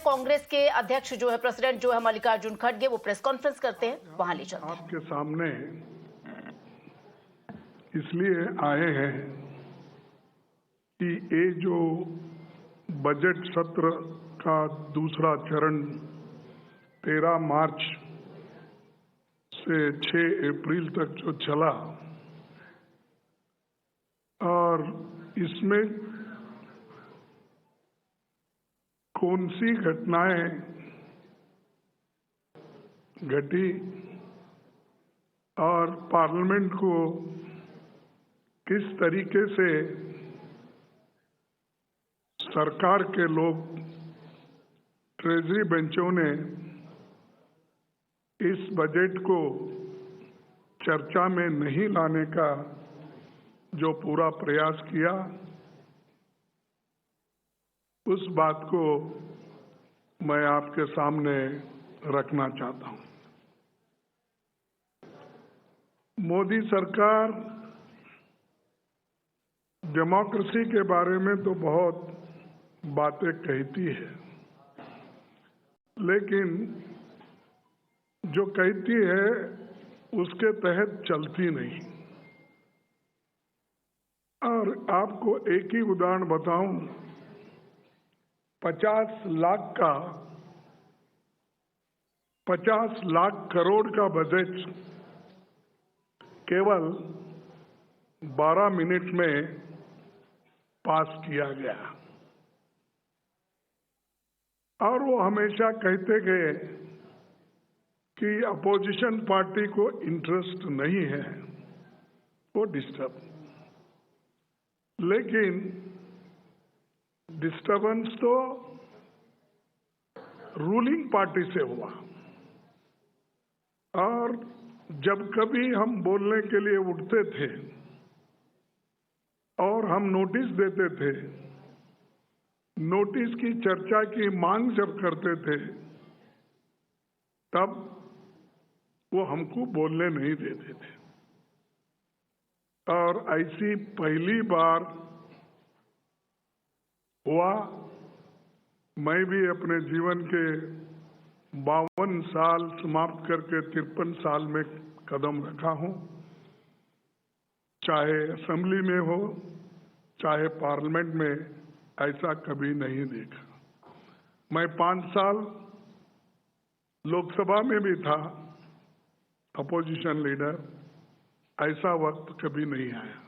कांग्रेस के अध्यक्ष जो है, प्रेसिडेंट जो है मल्लिकार्जुन खड़गे, वो प्रेस कॉन्फ्रेंस करते हैं, वहां ले चलते हैं। आपके सामने इसलिए आए हैं कि ये जो बजट सत्र का दूसरा चरण 13 मार्च से 6 अप्रैल तक जो चला और इसमें कौन सी घटनाएं घटी और पार्लियामेंट को किस तरीके से सरकार के लोग, ट्रेजरी बेंचों ने इस बजट को चर्चा में नहीं लाने का जो पूरा प्रयास किया, उस बात को मैं आपके सामने रखना चाहता हूं। मोदी सरकार डेमोक्रेसी के बारे में तो बहुत बातें कहती है, लेकिन जो कहती है उसके तहत चलती नहीं। और आपको एक ही उदाहरण बताऊं, 50 लाख करोड़ का बजट केवल 12 मिनट में पास किया गया। और वो हमेशा कहते गए कि अपोजिशन पार्टी को इंटरेस्ट नहीं है, वो डिस्टर्ब, लेकिन डिस्टर्बेंस तो रूलिंग पार्टी से हुआ। और जब कभी हम बोलने के लिए उठते थे और हम नोटिस देते थे, नोटिस की चर्चा की मांग जब करते थे, तब वो हमको बोलने नहीं देते थे। और ऐसी पहली बार हुआ। मैं भी अपने जीवन के 52 साल समाप्त करके 53 साल में कदम रखा हूं, चाहे असेंबली में हो चाहे पार्लियामेंट में, ऐसा कभी नहीं देखा। मैं 5 साल लोकसभा में भी था अपोजिशन लीडर, ऐसा वक्त कभी नहीं आया।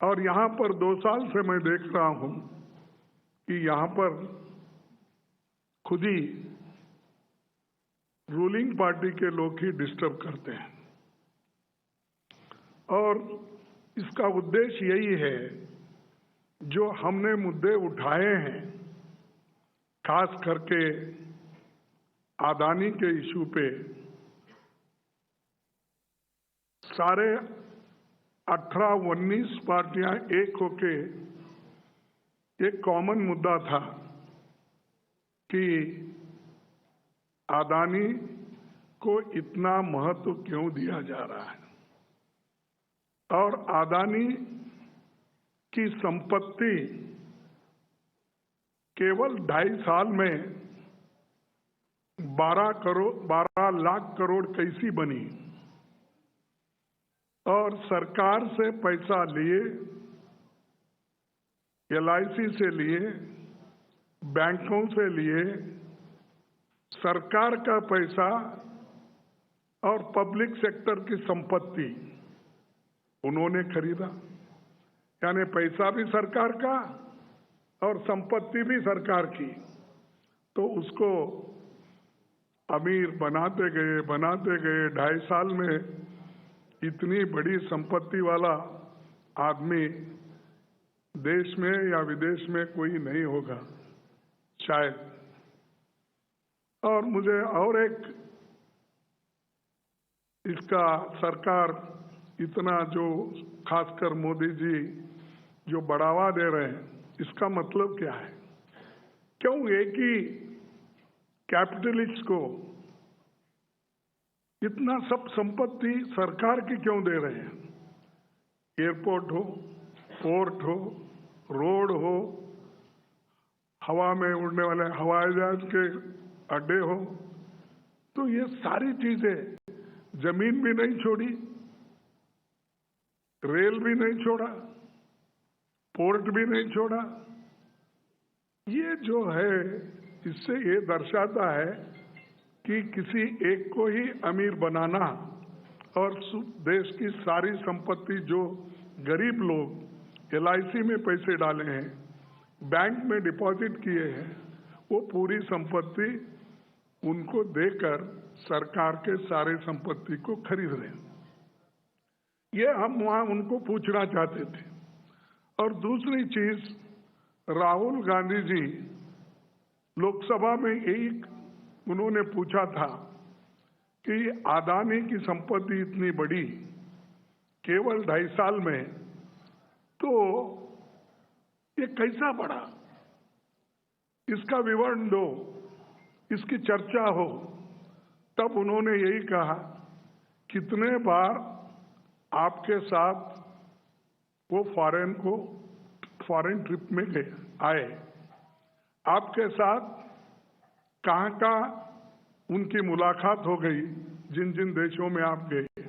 और यहां पर 2 साल से मैं देख रहा हूं कि यहां पर खुद ही रूलिंग पार्टी के लोग ही डिस्टर्ब करते हैं। और इसका उद्देश्य यही है, जो हमने मुद्दे उठाए हैं, खास करके अदानी के इशू पे, सारे 18-19 पार्टियां एक होके एक कॉमन मुद्दा था कि अदानी को इतना महत्व क्यों दिया जा रहा है। और अदानी की संपत्ति केवल 2.5 साल में 12 लाख करोड़ कैसी बनी। और सरकार से पैसा लिए, LIC से लिए, बैंकों से लिए, सरकार का पैसा और पब्लिक सेक्टर की संपत्ति उन्होंने खरीदा। यानी पैसा भी सरकार का और संपत्ति भी सरकार की। तो उसको अमीर बनाते गए 2.5 साल में इतनी बड़ी संपत्ति वाला आदमी देश में या विदेश में कोई नहीं होगा शायद। और मुझे और एक, इसका सरकार इतना जो खासकर मोदी जी जो बढ़ावा दे रहे हैं, इसका मतलब क्या है? क्यों एक ही कैपिटलिस्ट को इतना सब संपत्ति सरकार की क्यों दे रहे हैं? एयरपोर्ट हो, पोर्ट हो, रोड हो, हवा में उड़ने वाले हवाई जहाज के अड्डे हो, तो ये सारी चीजें, जमीन भी नहीं छोड़ी, रेल भी नहीं छोड़ा, पोर्ट भी नहीं छोड़ा। ये जो है, इससे ये दर्शाता है कि किसी एक को ही अमीर बनाना और देश की सारी संपत्ति जो गरीब लोग LIC में पैसे डाले हैं, बैंक में डिपॉजिट किए हैं, वो पूरी संपत्ति उनको देकर सरकार के सारे संपत्ति को खरीद रहे हैं। ये हम वहां उनको पूछना चाहते थे। और दूसरी चीज, राहुल गांधी जी लोकसभा में एक उन्होंने पूछा था कि अदानी की संपत्ति इतनी बड़ी केवल 2.5 साल में, तो ये कैसा बढ़ा, इसका विवरण दो, इसकी चर्चा हो। तब उन्होंने यही कहा, कितने बार आपके साथ वो फॉरेन ट्रिप में गए आए, आपके साथ कहाँ कहाँ उनकी मुलाकात हो गई, जिन जिन देशों में आप गए,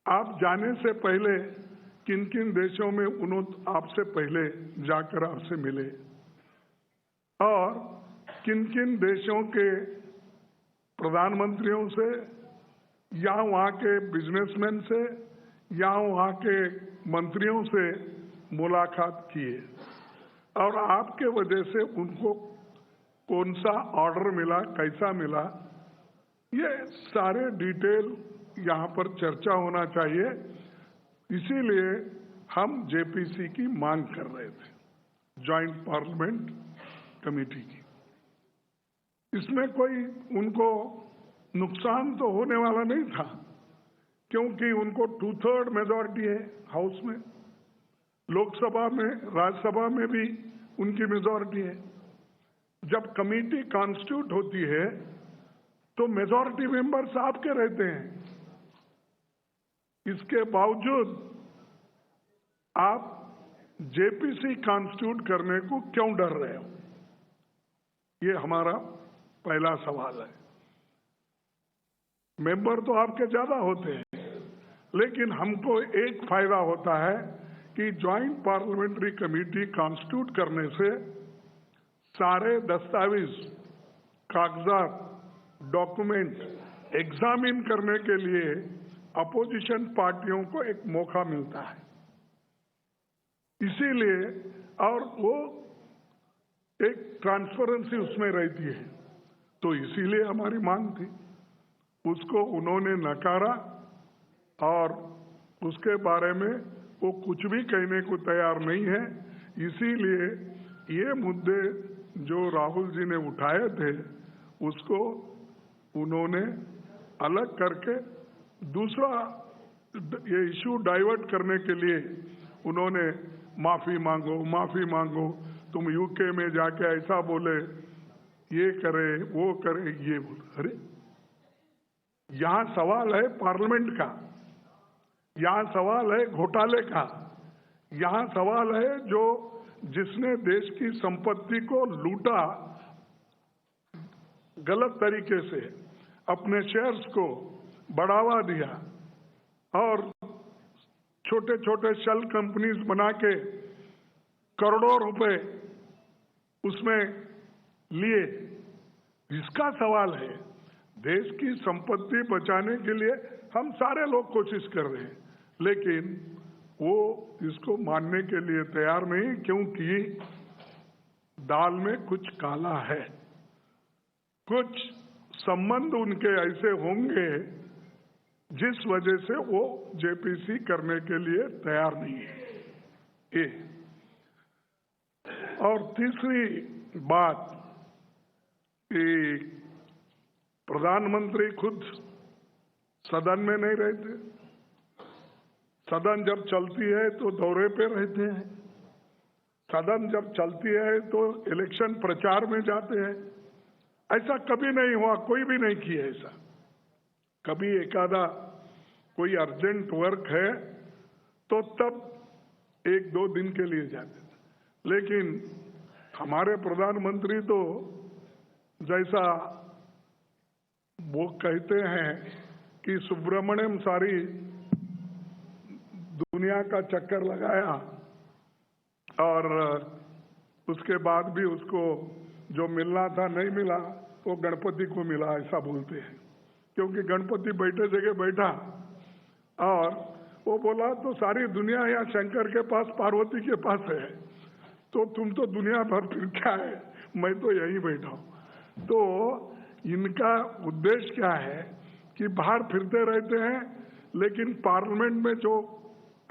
आप जाने से पहले किन किन देशों में उन्होंने आपसे पहले जाकर आपसे मिले, और किन किन देशों के प्रधानमंत्रियों से या वहाँ के बिजनेसमैन से या वहाँ के मंत्रियों से मुलाकात किए, और आपके वजह से उनको कौन सा ऑर्डर मिला, कैसा मिला, ये सारे डिटेल यहाँ पर चर्चा होना चाहिए। इसीलिए हम JPC की मांग कर रहे थे, जॉइंट पार्लियामेंट कमेटी की। इसमें कोई उनको नुकसान तो होने वाला नहीं था, क्योंकि उनको 2/3 मेजॉरिटी है हाउस में, लोकसभा में, राज्यसभा में भी उनकी मेजॉरिटी है। जब कमेटी कॉन्स्टिट्यूट होती है तो मेजॉरिटी मेंबर्स आपके रहते हैं, इसके बावजूद आप JPC कॉन्स्टिट्यूट करने को क्यों डर रहे हो, ये हमारा पहला सवाल है। मेंबर तो आपके ज्यादा होते हैं, लेकिन हमको एक फायदा होता है कि ज्वाइंट पार्लियामेंट्री कमेटी कॉन्स्टिट्यूट करने से सारे दस्तावेज, कागजात, डॉक्यूमेंट एग्जामिन करने के लिए अपोजिशन पार्टियों को एक मौका मिलता है। इसीलिए, और वो एक ट्रांसपेरेंसी उसमें रहती है, तो इसीलिए हमारी मांग थी। उसको उन्होंने नकारा और उसके बारे में वो कुछ भी कहने को तैयार नहीं है। इसीलिए ये मुद्दे जो राहुल जी ने उठाए थे, उसको उन्होंने अलग करके दूसरा ये इश्यू डाइवर्ट करने के लिए उन्होंने माफी मांगो, तुम UK में जाके ऐसा बोले, ये करे, वो करे, ये बोले। अरे यहाँ सवाल है पार्लियामेंट का, यहाँ सवाल है घोटाले का, यहाँ सवाल है जो जिसने देश की संपत्ति को लूटा गलत तरीके से, अपने शेयर्स को बढ़ावा दिया और छोटे छोटे शेल कंपनीज बना के करोड़ों रुपए उसमें लिए, इसका सवाल है। देश की संपत्ति बचाने के लिए हम सारे लोग कोशिश कर रहे हैं, लेकिन वो इसको मानने के लिए तैयार नहीं, क्योंकि दाल में कुछ काला है। कुछ संबंध उनके ऐसे होंगे जिस वजह से वो JPC करने के लिए तैयार नहीं है। ये और तीसरी बात कि प्रधानमंत्री खुद सदन में नहीं रहते, सदन जब चलती है तो दौरे पे रहते हैं, सदन जब चलती है तो इलेक्शन प्रचार में जाते हैं। ऐसा कभी नहीं हुआ, कोई भी नहीं किया ऐसा। कभी एकादा कोई अर्जेंट वर्क है तो तब 1-2 दिन के लिए जाते थे, लेकिन हमारे प्रधानमंत्री तो जैसा वो कहते हैं कि सुब्रमण्यम सारी दुनिया का चक्कर लगाया और उसके बाद भी उसको जो मिलना था नहीं मिला, वो गणपति को मिला, ऐसा बोलते हैं। क्योंकि गणपति बैठे जगह बैठा और वो बोला तो सारी दुनिया यहाँ शंकर के पास, पार्वती के पास है, तो तुम तो दुनिया भर फिर क्या है, मैं तो यहीं बैठा हूँ। तो इनका उद्देश्य क्या है कि बाहर फिरते रहते हैं, लेकिन पार्लियामेंट में जो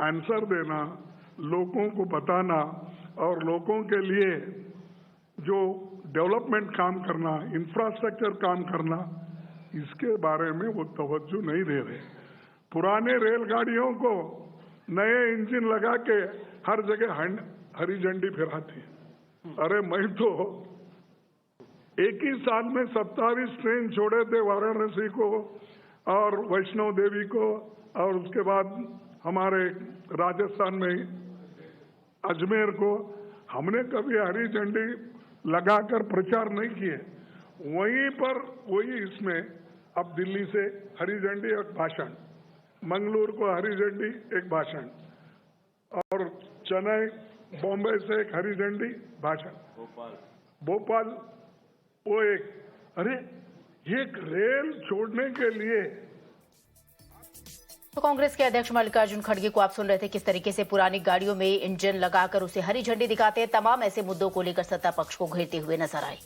आंसर देना, लोगों को बताना और लोगों के लिए जो डेवलपमेंट काम करना, इंफ्रास्ट्रक्चर काम करना, इसके बारे में वो तवज्जो नहीं दे रहे। पुराने रेलगाड़ियों को नए इंजन लगा के हर जगह हरी झंडी फहराते हैं। अरे मैं तो एक ही साल में 27 ट्रेन छोड़े थे, वाराणसी को और वैष्णो देवी को, और उसके बाद हमारे राजस्थान में अजमेर को। हमने कभी हरी झंडी लगाकर प्रचार नहीं किए। वहीं पर वही इसमें अब दिल्ली से हरी झंडी एक भाषण, मंगलुरु को हरी झंडी एक भाषण, और चेन्नई बॉम्बे से एक हरी झंडी भाषण, भोपाल वो एक। अरे एक रेल छोड़ने के लिए। तो कांग्रेस के अध्यक्ष मल्लिकार्जुन खड़गे को आप सुन रहे थे, किस तरीके से पुरानी गाड़ियों में इंजन लगाकर उसे हरी झंडी दिखाते हैं। तमाम ऐसे मुद्दों को लेकर सत्ता पक्ष को घेरते हुए नजर आए।